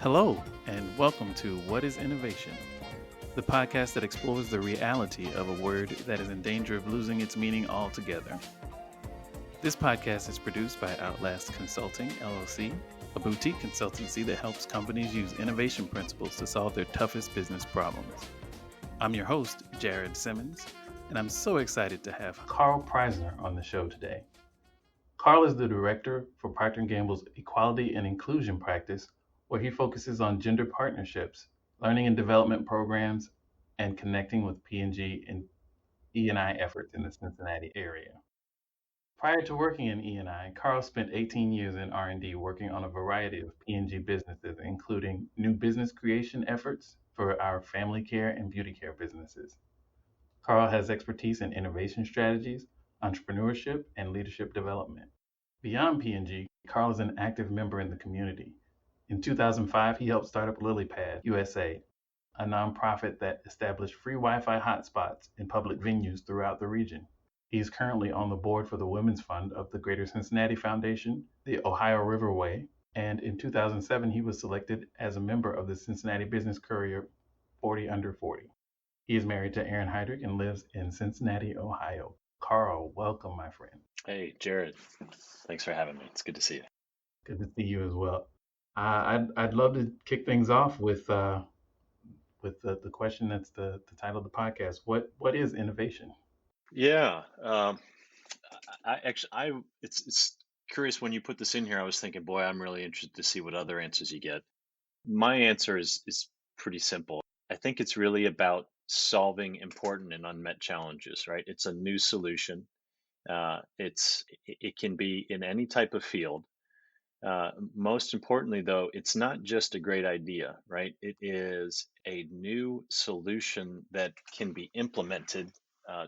Hello, and welcome to What is Innovation, the podcast that explores the reality of a word that is in danger of losing its meaning altogether. This podcast is produced by OUTLAST Consulting, LLC, a boutique consultancy that helps companies use innovation principles to solve their toughest business problems. I'm your host, Jared Simmons, and I'm so excited to have Karl Preissner on the show today. Karl is the director for Procter Gamble's Equality and Inclusion practice, where he focuses on gender partnerships, learning and development programs, and connecting with P&G and E&I efforts in the Cincinnati area. Prior to working in E&I, Karl spent 18 years in R&D working on a variety of P&G businesses, including new business creation efforts for our family care and beauty care businesses. Karl has expertise in innovation strategies, entrepreneurship, and leadership development. Beyond P&G, Karl is an active member in the community. In 2005, he helped start up LilyPad USA, a nonprofit that established free Wi-Fi hotspots in public venues throughout the region. He is currently on the board for the Women's Fund of the Greater Cincinnati Foundation, the Ohio Riverway, and in 2007, he was selected as a member of the Cincinnati Business Courier 40 Under 40. He is married to Erin Heydrich and lives in Cincinnati, Ohio. Karl, welcome, my friend. Hey, Jared. Thanks for having me. It's good to see you. Good to see you as well. I'd love to kick things off with the question that's the title of the podcast. What is innovation? Yeah. It's curious when you put this in here. I was thinking, boy, I'm really interested to see what other answers you get. My answer is pretty simple. I think it's really about solving important and unmet challenges, right? It's a new solution. It can be in any type of field. Most importantly, though, it's not just a great idea, right? It is a new solution that can be implemented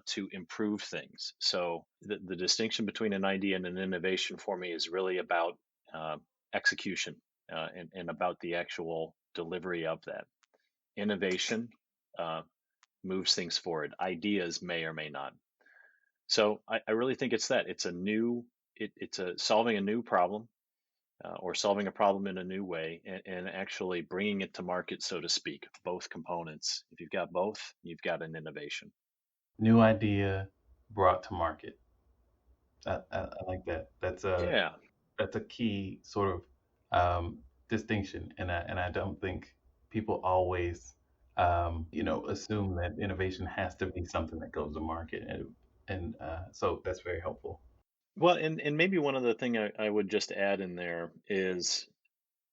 to improve things. So the distinction between an idea and an innovation for me is really about uh, execution and about the actual delivery of that. Innovation uh, moves things forward. Ideas may or may not. So I really think it's that. It's a solving a new problem or solving a problem in a new way and actually bringing it to market, so to speak, both components. If you've got both, you've got an innovation. New idea brought to market. I like that. Yeah, That's a key sort of distinction, and I don't think people always assume that innovation has to be something that goes to market, and so that's very helpful. well, and maybe one other thing I would just add in there is,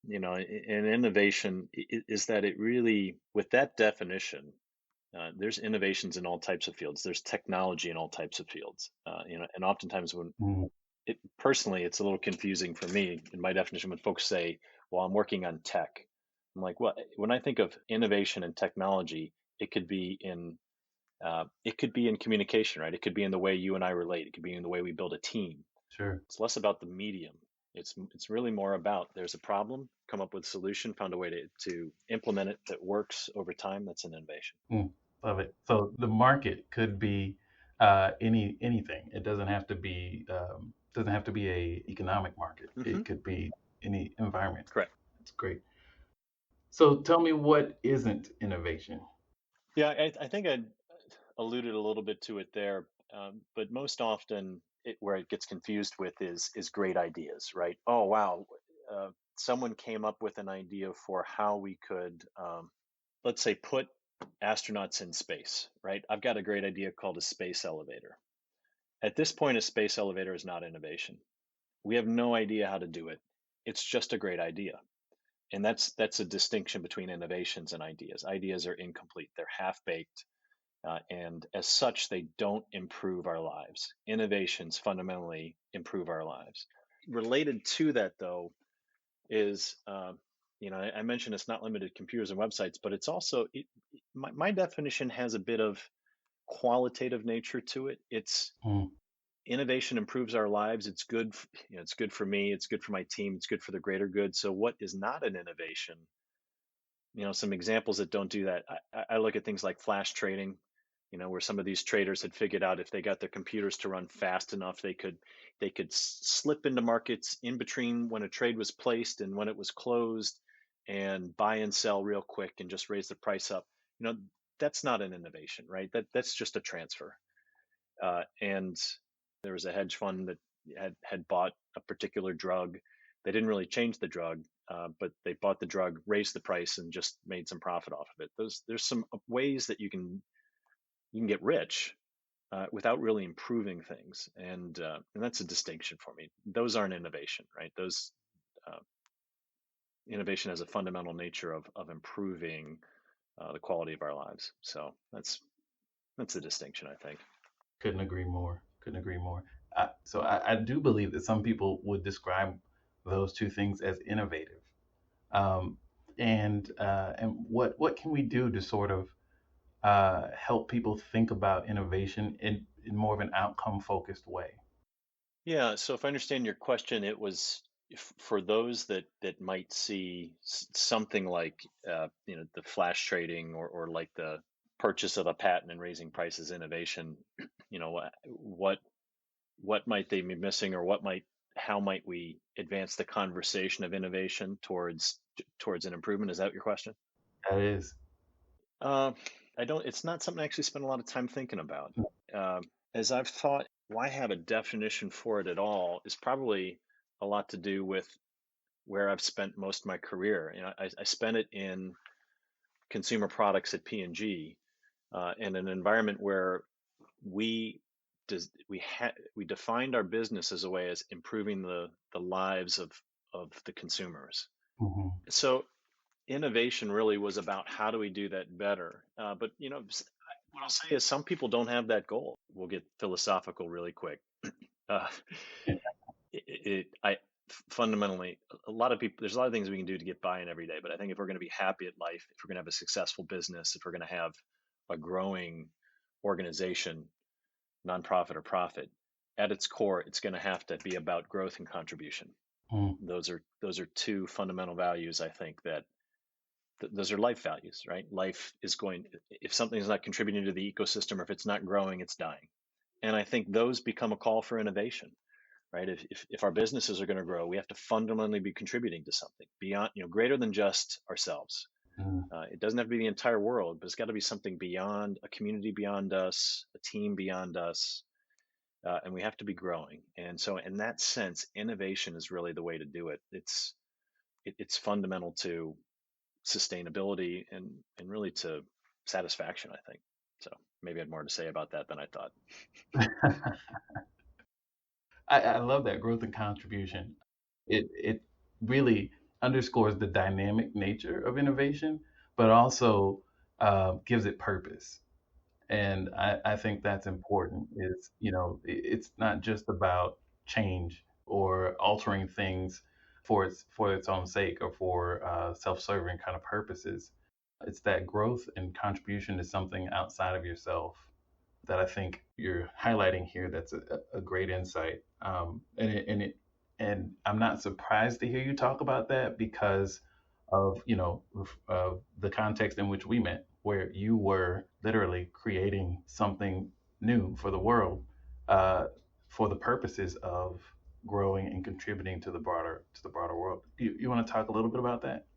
an innovation is that it really, with that definition, there's innovations in all types of fields. There's technology in all types of fields. And oftentimes when Mhm. personally, it's a little confusing for me in my definition when folks say, "Well, I'm working on tech." I'm like, well, when I think of innovation and technology, it could be in communication, right? It could be in the way you and I relate. It could be in the way we build a team. Sure. It's less about the medium. It's really more about there's a problem, come up with a solution, found a way to implement it that works over time. That's an innovation. Mm, love it. So the market could be anything. It doesn't have to be a economic market. Hmm. It could be any environment. Correct. That's great. So tell me, what isn't innovation? Yeah, I think I alluded a little bit to it there, but most often where it gets confused with is great ideas, right? Oh wow, someone came up with an idea for how we could, let's say, put astronauts in space, right? I've got a great idea called a space elevator. At this point, a space elevator is not innovation. We have no idea how to do it. It's just a great idea. And that's a distinction between innovations and ideas. Ideas are incomplete. They're half baked and as such, they don't improve our lives. Innovations fundamentally improve our lives. Related to that, though, is I mentioned it's not limited to computers and websites, but it's also my definition has a bit of qualitative nature to it. It's Mm, innovation improves our lives. It's good. It's good for me. It's good for my team. It's good for the greater good. So, what is not an innovation? Some examples that don't do that. I look at things like flash trading, where some of these traders had figured out if they got their computers to run fast enough, they could slip into markets in between when a trade was placed and when it was closed, and buy and sell real quick and just raise the price up. You know, that's not an innovation, right? That's just a transfer. And there was a hedge fund that had bought a particular drug. They didn't really change the drug, but they bought the drug, raised the price, and just made some profit off of it. There's some ways that you can get rich without really improving things, and that's a distinction for me. Those aren't innovation, right? Those uh, innovation has a fundamental nature of improving the quality of our lives. So that's the distinction, I think. Couldn't agree more. Couldn't agree more. So I do believe that some people would describe those two things as innovative. Um, and what can we do to sort of help people think about innovation in more of an outcome focused way? Yeah. So if I understand your question, it was for those that might see something like the flash trading or like the purchase of a patent and raising prices innovation. What might they be missing, or how might we advance the conversation of innovation towards an improvement? Is that your question? That is. Uh, I don't. It's not something I actually spend a lot of time thinking about. Uh, as I've thought, why have a definition for it at all is probably a lot to do with where I've spent most of my career. I spent it in consumer products at P&G, in an environment where we we defined our business as a way as improving the lives of the consumers. Hmm. So innovation really was about how do we do that better. But what I'll say is some people don't have that goal. We'll get philosophical really quick. Uh, I fundamentally, a lot of people, there's a lot of things we can do to get by in every day. But I think if we're going to be happy at life, if we're going to have a successful business, if we're going to have a growing organization, nonprofit or profit, at its core, it's going to have to be about growth and contribution. Mm. Those are two fundamental values. I think that those are life values, right? Life is going, if something is not contributing to the ecosystem, or if it's not growing, it's dying. And I think those become a call for innovation, right? If our businesses are going to grow, we have to fundamentally be contributing to something beyond, greater than just ourselves. Mm. It doesn't have to be the entire world, but it's got to be something beyond, a community beyond us, a team beyond us, and we have to be growing. And so, in that sense, innovation is really the way to do it. It's fundamental to sustainability and really to satisfaction, I think. So maybe I had more to say about that than I thought. I love that growth and contribution. It really underscores the dynamic nature of innovation, but also gives it purpose. And I think that's important. Is it's not just about change or altering things for its own sake or for self-serving kind of purposes. It's that growth and contribution to something outside of yourself that I think you're highlighting here. That's a great insight. And I'm not surprised to hear you talk about that because of the context in which we met, where you were literally creating something new for the world, uh, for the purposes of growing and contributing to the broader world. You want to talk a little bit about that?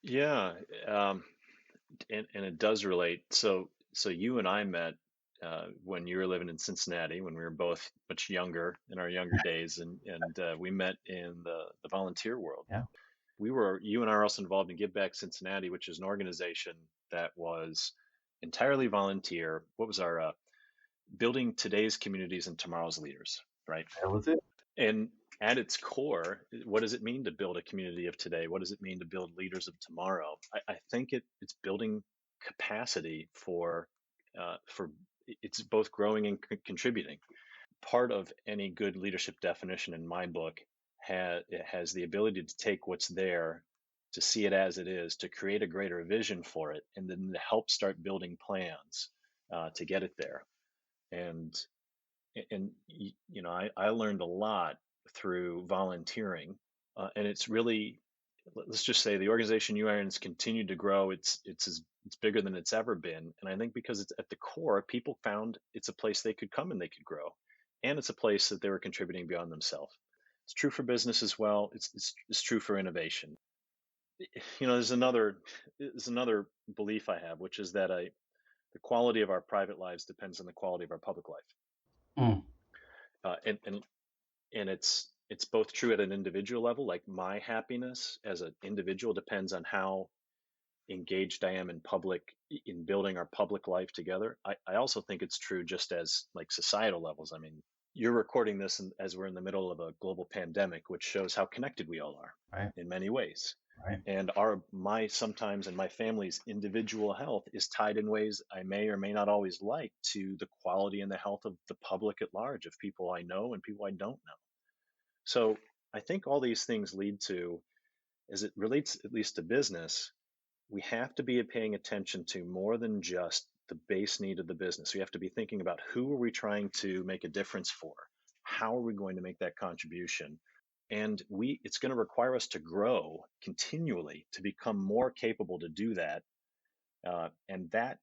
Yeah, um, and it does relate. So you and I met when you were living in Cincinnati, when we were both much younger in our younger days, and we met in the volunteer world. Yeah. You and I are also involved in Give Back Cincinnati, which is an organization that was entirely volunteer. What was our building today's communities and tomorrow's leaders, right? That was it. And at its core, what does it mean to build a community of today? What does it mean to build leaders of tomorrow? I think it's building capacity for it's both growing and contributing. Part of any good leadership definition in my book it has the ability to take what's there, to see it as it is, to create a greater vision for it, and then to help start building plans to get it there. And I learned a lot through volunteering, and it's really, let's just say, the organization you are in has continued to grow. It's bigger than it's ever been, and I think because it's at the core, people found it's a place they could come and they could grow, and it's a place that they were contributing beyond themselves. It's true for business as well. It's true for innovation. there's another belief I have, which is that the quality of our private lives depends on the quality of our public life, Mm, uh, and and and it's both true at an individual level. Like my happiness as an individual depends on how engaged I am in building our public life together. I also think it's true just as like societal levels. I mean, you're recording this as we're in the middle of a global pandemic, which shows how connected we all are right, in many ways. right, And my sometimes and my family's individual health is tied in ways I may or may not always like to the quality and the health of the public at large, of people I know and people I don't know. So I think all these things lead to, as it relates at least to business, we have to be paying attention to more than just the base need of the business. We have to be thinking about who are we trying to make a difference for? How are we going to make that contribution? And it's going to require us to grow continually to become more capable to do that. And that,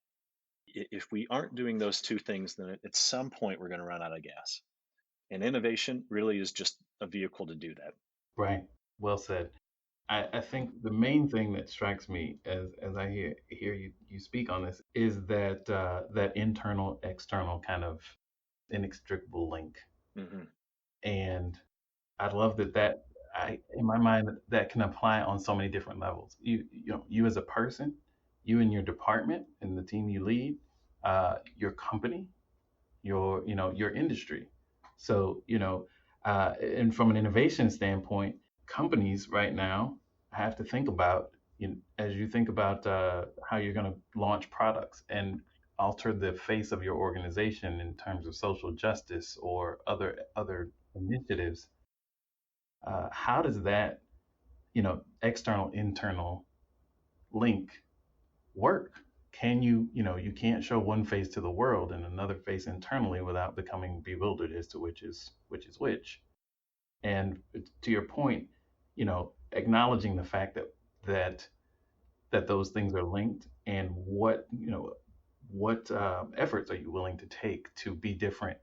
if we aren't doing those two things, then at some point we're going to run out of gas. And innovation really is just a vehicle to do that. right. Well said. I think the main thing that strikes me as I hear you speak on this is that that internal external kind of inextricable link, Hmm. and I love that in my mind that can apply on so many different levels. You as a person, you and your department and the team you lead, your company, your industry. So and from an innovation standpoint, companies right now have to think about, as you think about how you're going to launch products and alter the face of your organization in terms of social justice or other initiatives. How does that external internal link work? Can you can't show one face to the world and another face internally without becoming bewildered as to which is which. And to your point, acknowledging the fact that that those things are linked, and what efforts are you willing to take to be different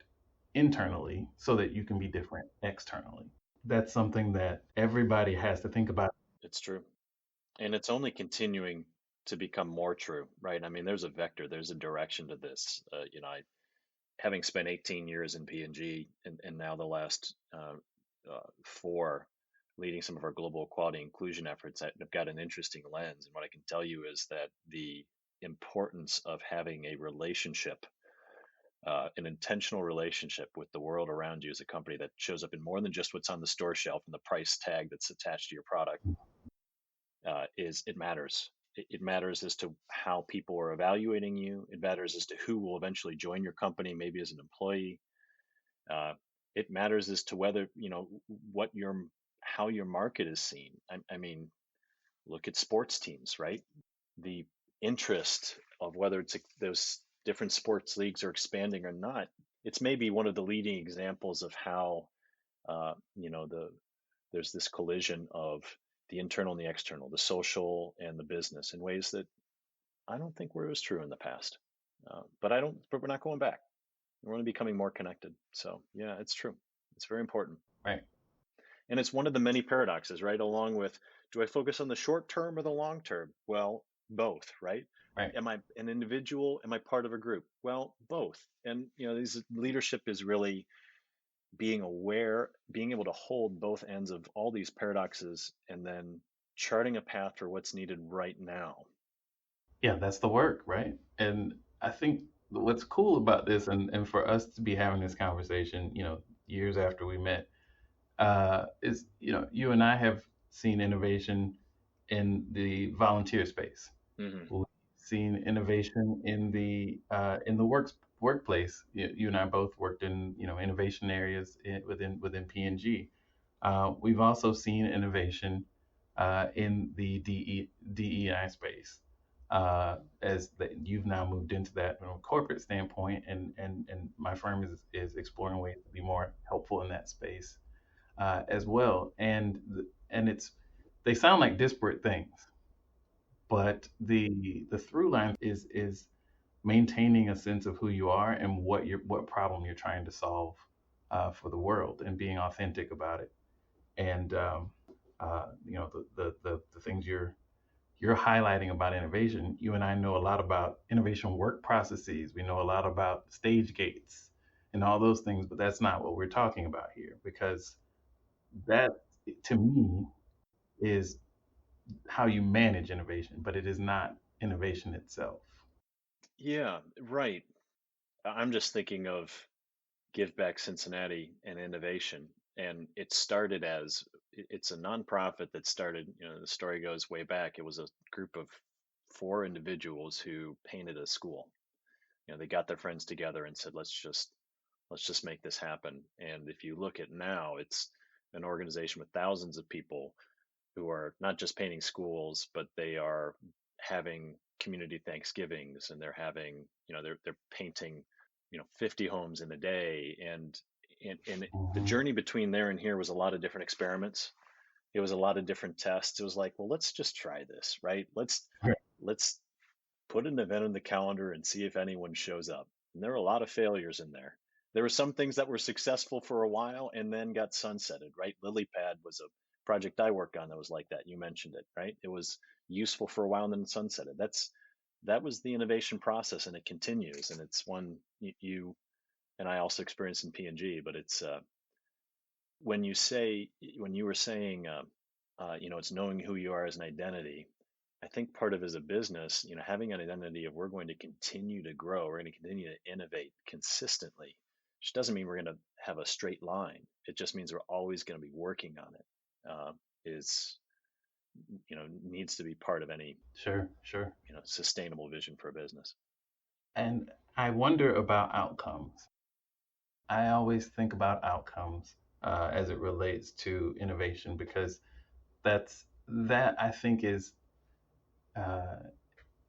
internally so that you can be different externally. That's something that everybody has to think about. It's true. And it's only continuing to become more true, right? I mean, there's a vector, there's a direction to this. Having spent 18 years in P&G and now the last four leading some of our global equality inclusion efforts, I've got an interesting lens. And what I can tell you is that the importance of having a relationship, an intentional relationship with the world around you as a company that shows up in more than just what's on the store shelf and the price tag that's attached to your product, is it matters. It matters as to how people are evaluating you. It matters as to who will eventually join your company, maybe as an employee. Uh, it matters as to whether what your how your market is seen. I mean, look at sports teams, right? The interest of whether those different sports leagues are expanding or not. It's maybe one of the leading examples of how there's this collision of the internal and the external, the social and the business, in ways that I don't think were as true in the past. But I don't. But we're not going back. We're only becoming more connected. So yeah, it's true. It's very important, Right, and it's one of the many paradoxes, right? Along with, do I focus on the short term or the long term? Well, both, right? right. Am I an individual? Am I part of a group? Well, both. And these leadership is really being aware, being able to hold both ends of all these paradoxes, and then charting a path for what's needed right now. Yeah, that's the work, right? And I think what's cool about this, and for us to be having this conversation, years after we met, is you and I have seen innovation in the volunteer space. Hmm. We've seen innovation in the workplace. You and I both worked in innovation areas within P&G. We've also seen innovation in the DEI space, as that you've now moved into that from a corporate standpoint, and my firm is exploring ways to be more helpful in that space as well. And they sound like disparate things, but the through line is maintaining a sense of who you are and what problem you're trying to solve for the world, and being authentic about it. And The things you're highlighting about innovation. You and I know a lot about innovation work processes. We know a lot about stage gates and all those things, but that's not what we're talking about here, because that, to me, is how you manage innovation, but it is not innovation itself. Yeah, right. I'm just thinking of Give Back Cincinnati and innovation. And it started as it's a nonprofit that started, the story goes way back. It was a group of four individuals who painted a school. They got their friends together and said, let's just make this happen. And if you look at now, it's an organization with thousands of people who are not just painting schools, but they are having community Thanksgivings, and they're having, they're painting, 50 homes in a day. And the Hmm. journey between there and here was a lot of different experiments. It was a lot of different tests. It was like, well, let's just try this, right? Let's put an event in the calendar and see if anyone shows up. And there were a lot of failures in there. There were some things that were successful for a while and then got sunsetted, right? LilyPad was a project I worked on that was like that. You mentioned it, right? It was useful for a while and then sunsetted. That was the innovation process, and it continues. And it's one you and I also experienced in P&G. But it's when you were saying, it's knowing who you are as an identity. I think part of as a business, having an identity of we're going to continue to grow, we're going to continue to innovate consistently, which doesn't mean we're going to have a straight line. It just means we're always going to be working on it. Is needs to be part of any Sure, sure. sustainable vision for a business. And I wonder about outcomes. I always think about outcomes as it relates to innovation, because that I think uh,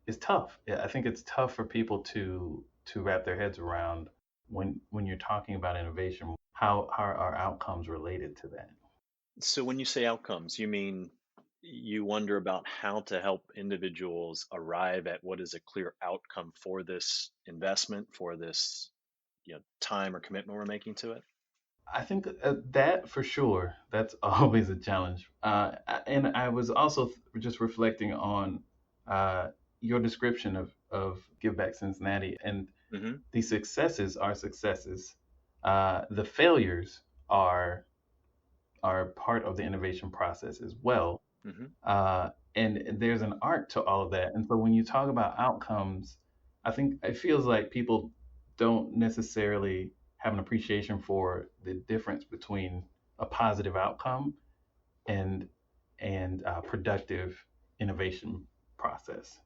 is tough. Yeah, I think it's tough for people to wrap their heads around when you're talking about innovation. How are outcomes related to that? So when you say outcomes, you mean you wonder about how to help individuals arrive at what is a clear outcome for this investment, for this time or commitment we're making to it. I think that for sure, that's always a challenge. And I was also just reflecting on uh, your description of Give Back Cincinnati, and Hmm. the successes are successes. The failures are are part of the innovation process as well. Hmm. And there's an art to all of that. And so when you talk about outcomes, I think it feels like people don't necessarily have an appreciation for the difference between a positive outcome and productive innovation process.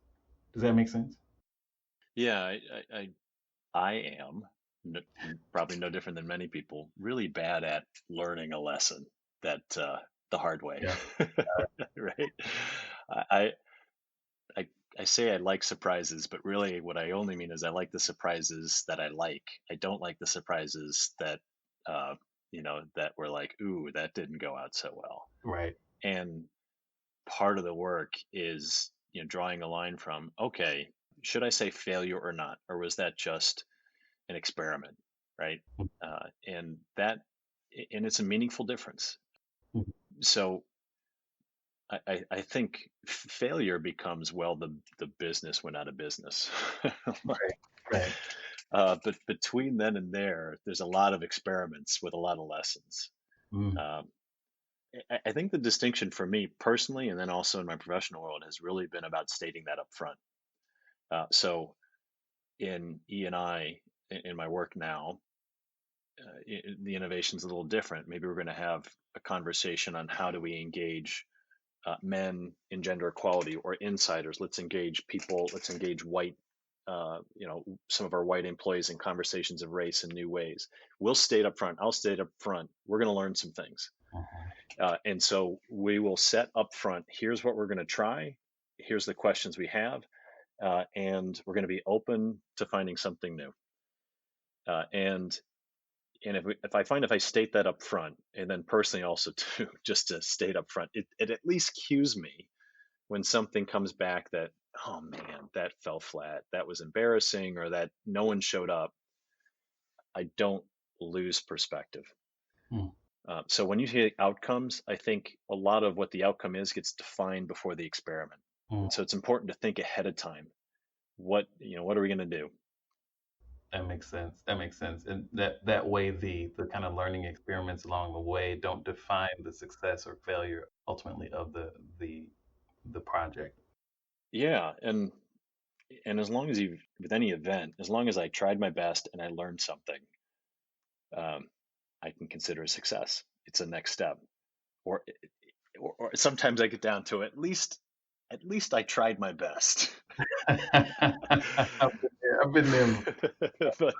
Does that make sense? Yeah, I am probably no different than many people, really bad at learning a lesson that the hard way, Yeah. right? I, I I say I like surprises, but really what I only mean is I like the surprises that I like. I don't like the surprises that uh, that were like, ooh, that didn't go out so well. Right. And part of the work is drawing a line from, okay, should I say failure or not, or was that just an experiment, right? And it's a meaningful difference. Mhm. So I think failure becomes, well, the business went out of business. Right. Right. But between then and there, there's a lot of experiments with a lot of lessons. Mm. Um, I think the distinction for me personally, and then also in my professional world, has really been about stating that up front. So in E&I, in my work now, the innovation is a little different. Maybe we're going to have a conversation on how do we engage men in gender equality, or insiders. Let's engage people. Let's engage white, some of our white employees in conversations of race in new ways. We'll state up front. I'll state up front. We're going to learn some things. Mhm. And so we will set up front. Here's what we're going to try. Here's the questions we have. And we're going to be open to finding something new. And if I find if I state that up front, and then personally also too, just to state up front, it at least cues me when something comes back that, oh man, that fell flat, that was embarrassing, or that no one showed up. I don't lose perspective. Mm. So when you hear outcomes, I think a lot of what the outcome is gets defined before the experiment. Mm, And so it's important to think ahead of time. What are we going to do? that makes sense. That makes sense. And that way the kind of learning experiments along the way don't define the success or failure ultimately of the the project. Yeah, and as long as you with any event, as long as I tried my best and I learned something, um, I can consider a success. It's a next step. Or, or sometimes I get down to at least I tried my best. I've been there. I've been there. But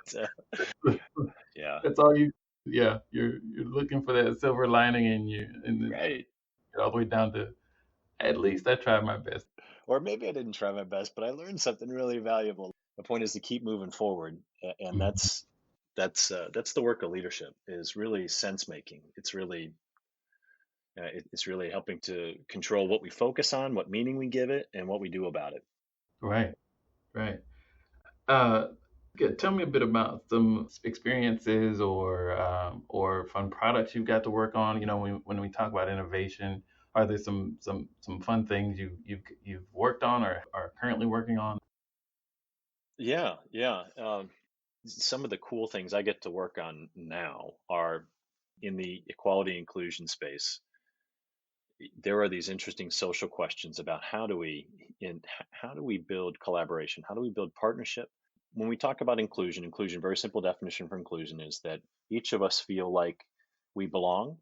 yeah, That's all you. Yeah, you're looking for that silver lining, and then right. get all the way down to at least I tried my best. Or maybe I didn't try my best, but I learned something really valuable. The point is to keep moving forward, and Mhm. that's the work of leadership is really sense making. It's really helping to control what we focus on, what meaning we give it, and what we do about it. Right, right. Uh, Tell me a bit about some experiences or fun products you've got to work on. You know, when we talk about innovation, are there some fun things you've worked on or are currently working on? Yeah, yeah. Some of the cool things I get to work on now are in the equality inclusion space. There are these interesting social questions about how do we build collaboration? How do we build partnership? When we talk about inclusion, very simple definition for inclusion is that each of us feel like we belong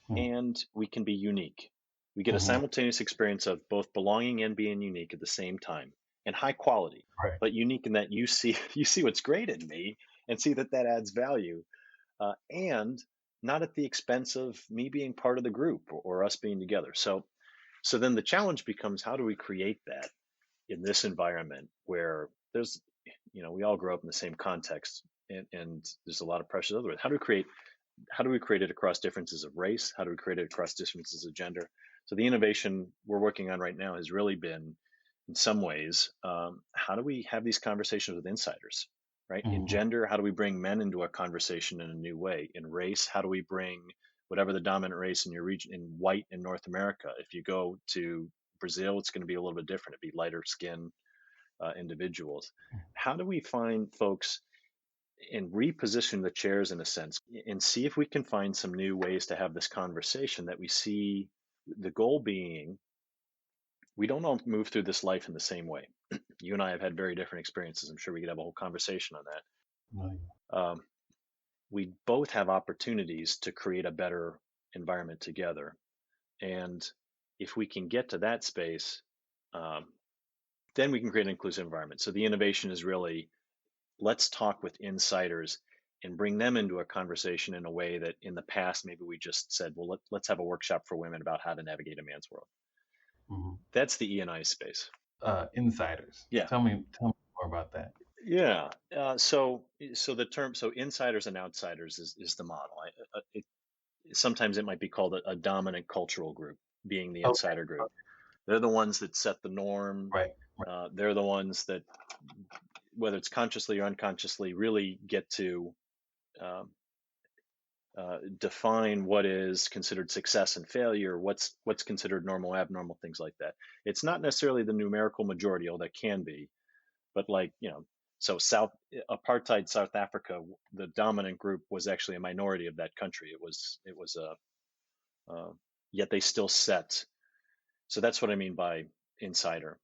Mm-hmm. and we can be unique. We get a Mm-hmm. simultaneous experience of both belonging and being unique at the same time, and high quality, Right. but unique in that you see you see what's great in me and see that that adds value, and not at the expense of me being part of the group or us being together. So then the challenge becomes how do we create that in this environment where there's we all grow up in the same context, and there's a lot of pressures otherwise. How do we create it across differences of race? How do we create it across differences of gender? So the innovation we're working on right now has really been, in some ways, how do we have these conversations with insiders, right? In Mm-hmm. gender, how do we bring men into a conversation in a new way? In race, how do we bring whatever the dominant race in your region, in white in North America? If you go to Brazil, it's going to be a little bit different. It'd be lighter skin individuals. How do we find folks and reposition the chairs in a sense and see if we can find some new ways to have this conversation that we see the goal being we don't all move through this life in the same way. You and I have had very different experiences. I'm sure we could have a whole conversation on that. Right. We both have opportunities to create a better environment together. And if we can get to that space, um, then we can create an inclusive environment. So the innovation is really let's talk with insiders and bring them into a conversation in a way that in the past maybe we just said, well, let's have a workshop for women about how to navigate a man's world. Mm-hmm. That's the E&I space. Insiders. Yeah. Tell me more about that. Yeah. So the term, so insiders and outsiders is the model. Sometimes it might be called a dominant cultural group, being the Okay. insider group. They're the ones that set the norm. Right. Right. They're the ones that, whether it's consciously or unconsciously, really get to um, define what is considered success and failure, what's considered normal, abnormal, things like that. It's not necessarily the numerical majority, although that can be, but so apartheid South Africa, the dominant group was actually a minority of that country. It was uh, yet they still set. So that's what I mean by insider,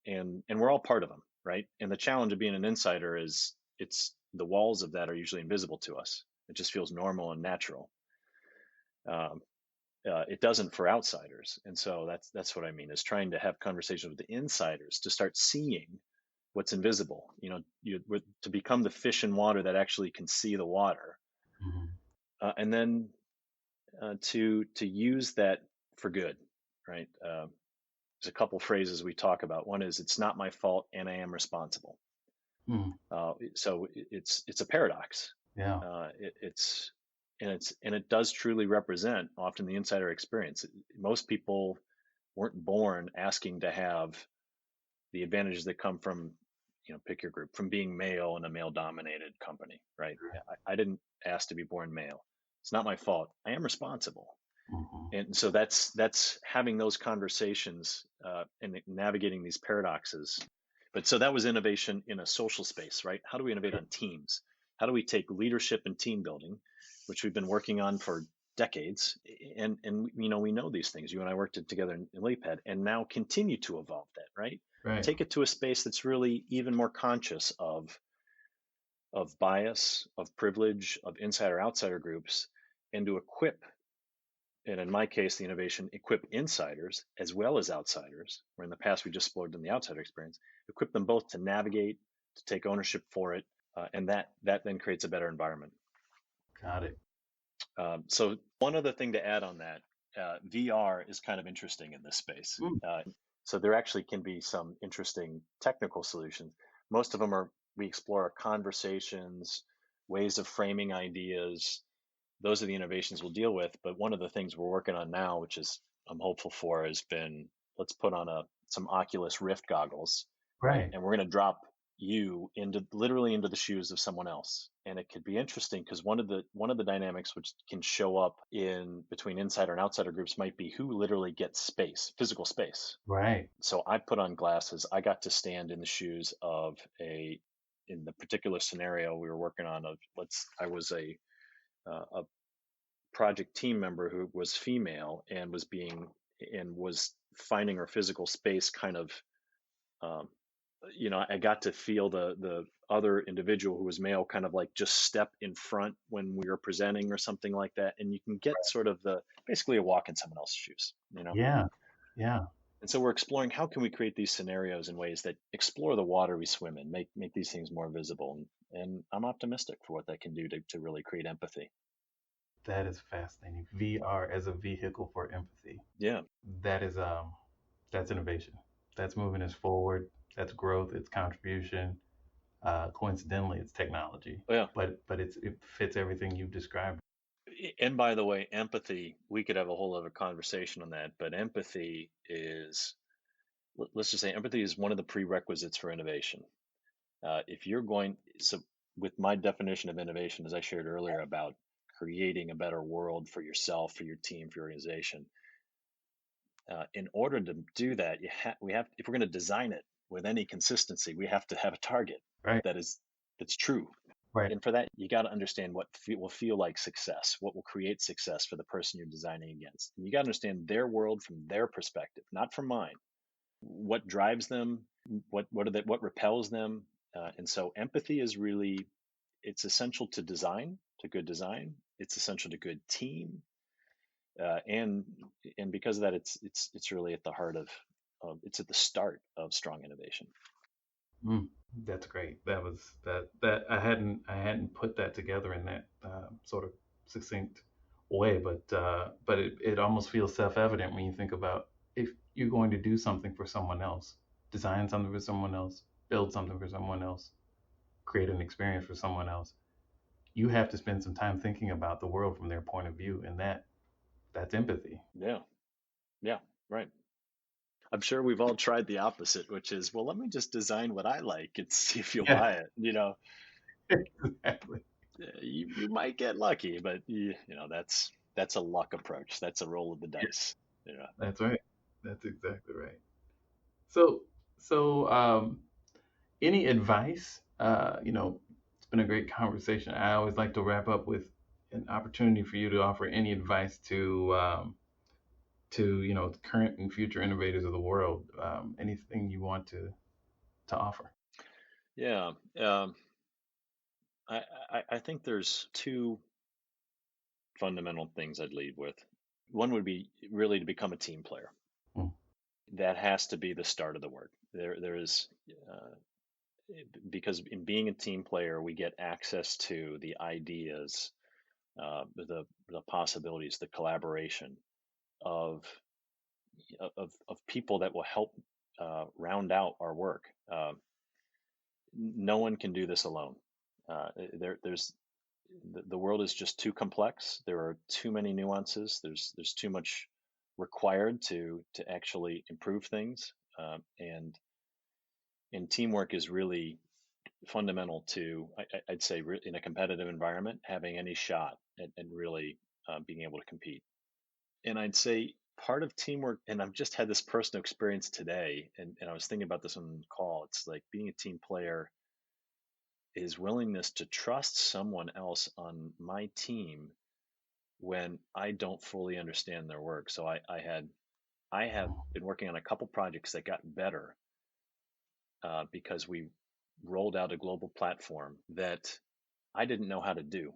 and we're all part of them, right? And the challenge of being an insider is it's the walls of that are usually invisible to us. It just feels normal and natural. Um, it doesn't for outsiders, and so that's what I mean is trying to have conversations with the insiders to start seeing what's invisible. To become the fish in water that actually can see the water, Mm-hmm. and then to use that for good, right? There's a couple phrases we talk about. One is it's not my fault and I am responsible. Mm-hmm. So it's a paradox. Yeah. It's and it does truly represent often the insider experience. Most people weren't born asking to have the advantages that come from, pick your group, from being male in a male dominated company, right? I didn't ask to be born male. It's not my fault. I am responsible. Hmm. And so that's having those conversations and navigating these paradoxes. But so that was innovation in a social space, right? How do we innovate on teams? How do we take leadership and team building, which we've been working on for decades, and we know these things. You and I worked it together in LeapHead, and now continue to evolve that, right? Right. Take it to a space that's really even more conscious of bias, of privilege, of insider outsider groups, and to equip, and in my case, the innovation equip insiders as well as outsiders, where in the past we just explored in the outsider experience, equip them both to navigate, to take ownership for it, and that then creates a better environment. Got it. So one other thing to add on that, VR is kind of interesting in this space. Mm. So there actually can be some interesting technical solutions. Most of them are, we explore conversations, ways of framing ideas. Those are the innovations we'll deal with. But one of the things we're working on now, which is I'm hopeful for, has been, let's put on some Oculus Rift goggles, right? Right. And we're going to drop you into literally into the shoes of someone else, and it could be interesting because one of the dynamics which can show up in between insider and outsider groups might be who literally gets space, physical space. Right. So I put on glasses. I got to stand in the shoes of in the particular scenario we were working on, I was a project team member who was female and was finding her physical space kind of, um, I got to feel the other individual who was male kind of like just step in front when we were presenting or something like that, and you can get sort of the basically a walk in someone else's shoes. Yeah. Yeah. And so we're exploring how can we create these scenarios in ways that explore the water we swim in, make these things more visible, and I'm optimistic for what that can do to really create empathy. That is fascinating. VR as a vehicle for empathy. Yeah. That is that's innovation. That's moving us forward. That's growth. It's contribution. Coincidentally, it's technology, Yeah. but it fits everything you've described. And by the way, empathy, we could have a whole other conversation on that, but empathy is, let's just say, empathy is one of the prerequisites for innovation. If you're going, so with my definition of innovation, as I shared earlier about creating a better world for yourself, for your team, for your organization, in order to do that, if we're going to design it with any consistency, we have to have a target Right. that's true. Right. And for that, you got to understand what will feel like success, what will create success for the person you're designing against. And you got to understand their world from their perspective, not from mine. What drives them? What repels them? And so empathy is really, it's essential to design, to good design. It's essential to good team, and because of that, it's really at the heart of, it's at the start of strong innovation. Mm, that's great. That I hadn't put that together in that sort of succinct way, but it almost feels self-evident when you think about if you're going to do something for someone else, design something for someone else, build something for someone else, create an experience for someone else, you have to spend some time thinking about the world from their point of view, and that's empathy. Yeah, yeah, right. I'm sure we've all tried the opposite, which is, well, let me just design what I like and see if you'll Yeah, buy it. exactly. You might get lucky, but that's a luck approach. That's a roll of the Yeah, dice. that's right. That's exactly right. So, so any advice? It's been a great conversation. I always like to wrap up with an opportunity for you to offer any advice to current and future innovators of the world. Anything you want to offer. Yeah. I think there's two fundamental things I'd lead with. One would be really to become a team player. Mm, That has to be the start of the work. There is, uh, because in being a team player, we get access to the ideas, the possibilities, the collaboration of of people that will help round out our work. No one can do this alone. There's the world is just too complex. There are too many nuances. There's too much required to actually improve things. And teamwork is really fundamental to, I'd say, in a competitive environment, having any shot at really being able to compete. And I'd say part of teamwork, and I've just had this personal experience today, and I was thinking about this on the call. It's like being a team player is willingness to trust someone else on my team when I don't fully understand their work. So I have been working on a couple projects that got better because we rolled out a global platform that I didn't know how to do.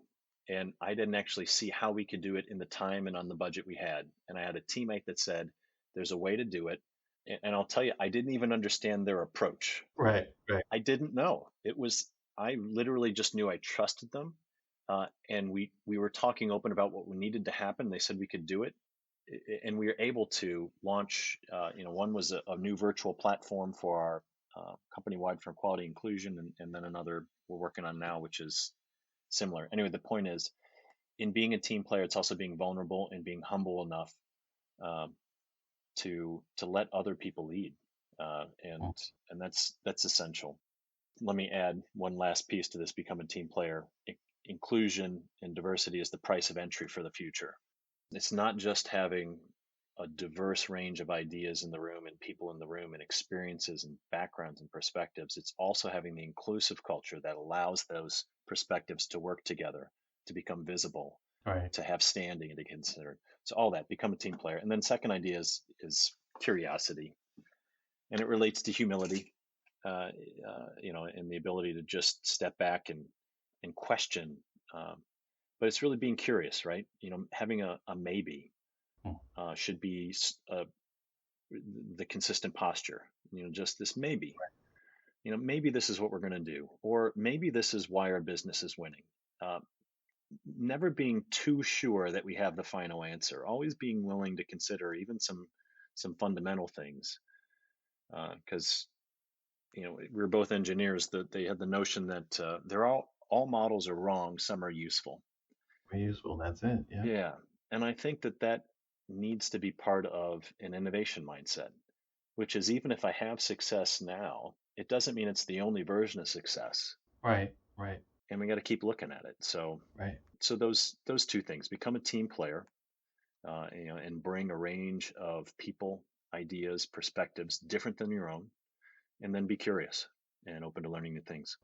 And I didn't actually see how we could do it in the time and on the budget we had. And I had a teammate that said, there's a way to do it. And I'll tell you, I didn't even understand their approach. Right, right. I didn't know. I literally just knew I trusted them. And we were talking open about what we needed to happen. They said we could do it. And we were able to launch, one was a new virtual platform for our company-wide for quality inclusion, and then another we're working on now, which is similar. Anyway, the point is, in being a team player, it's also being vulnerable and being humble enough to let other people lead, and that's essential. Let me add one last piece to this: become a team player. Inclusion and diversity is the price of entry for the future. It's not just having a diverse range of ideas in the room and people in the room and experiences and backgrounds and perspectives. It's also having the inclusive culture that allows those perspectives to work together, to become visible, Right. to have standing and to consider. So all that, become a team player. And then second idea is curiosity, and it relates to humility, and the ability to just step back and question. But it's really being curious, right? Having a maybe should be the consistent posture. Just this maybe. Maybe this is what we're going to do, or maybe this is why our business is winning. Never being too sure that we have the final answer. Always being willing to consider even some fundamental things, because we're both engineers. That they had the notion that they're all models are wrong. Some are useful. Useful. That's it. Yeah. Yeah, and I think that needs to be part of an innovation mindset, which is, even if I have success now, it doesn't mean it's the only version of success. Right. Right. And we got to keep looking at it. So Right. so those two things: become a team player, and bring a range of people, ideas, perspectives different than your own, and then be curious and open to learning new things.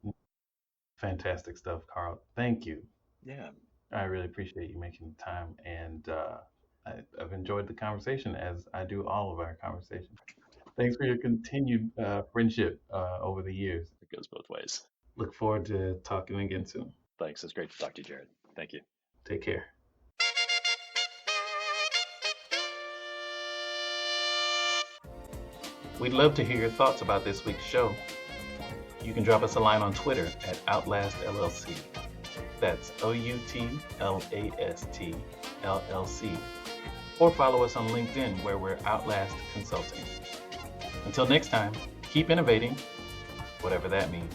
Fantastic stuff, Karl. Thank you. Yeah. I really appreciate you making the time, and I've enjoyed the conversation, as I do all of our conversations. Thanks for your continued friendship over the years. It goes both ways. Look forward to talking again soon. Thanks. It's great to talk to you, Jared. Thank you. Take care. We'd love to hear your thoughts about this week's show. You can drop us a line on Twitter at OUTLAST LLC. That's OUTLAST LLC. Or follow us on LinkedIn, where we're OUTLAST Consulting. Until next time, keep innovating, whatever that means.